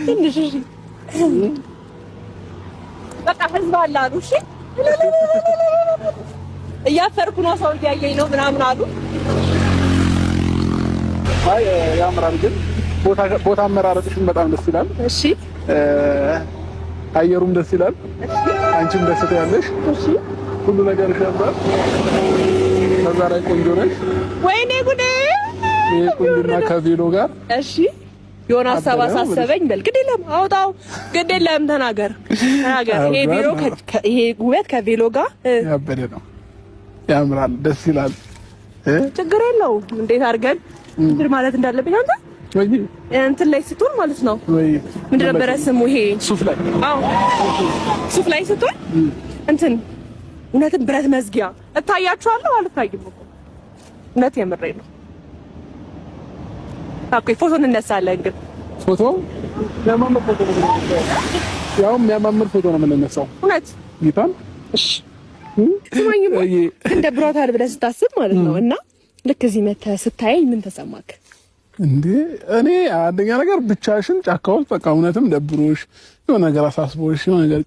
ትንሽ እሺ በቃ ህዝብ አለ አሉ። እሺ እያፈርኩ ነው ሰው እያየኝ ነው ምናምን አሉ። አይ ያምራል ግን ቦታ አመራረጥሽም በጣም ደስ ይላል። እሺ አየሩም ደስ ይላል። አንቺም ደስ ትያለሽ። እሺ ሁሉ ነገር ያምራል። በዛ ላይ ቆንጆ ነሽ። ወይኔ ጉዴ! ይሄ ቁንጅና ከቬሎ ጋር እሺ የሆነ ሀሳብ አሳሰበኝ። በል ግድ የለም አውጣው፣ ግድ የለም ተናገር። ይሄ ቬሎ ይሄ ውበት ከቬሎ ጋር ያበደ ነው። ያምራል፣ ደስ ይላል። ችግር የለውም። እንዴት አድርገን እንትን ማለት እንዳለብኝ አንተ ወይ እንትን ላይ ስትሆን ማለት ነው። ወይ ምንድን ነበረ ስሙ? ይሄ ሱፍ ላይ አዎ፣ ሱፍ ላይ ስትሆን እንትን እውነትም ብረት መዝጊያ እታያችኋለሁ። አልታይም እኮ እውነት የምሬን ነው። ኦኬ ፎቶ እንነሳለን። ግን ፎቶ የሚያማምር ፎቶ ነው የሚያማምር ፎቶ ነው የምንነሳው። እውነት ይታል። እሺ ስማኝማ እንደ ብሮታል ብለህ ስታስብ ማለት ነው። እና ልክ እዚህ መተህ ስታየኝ ምን ተሰማክ እንዴ? እኔ አንደኛ ነገር ብቻሽን ጫካ ውስጥ በቃ እውነትም ደብሮሽ የሆነ ነገር አሳስቦሽ የሆነ ነገር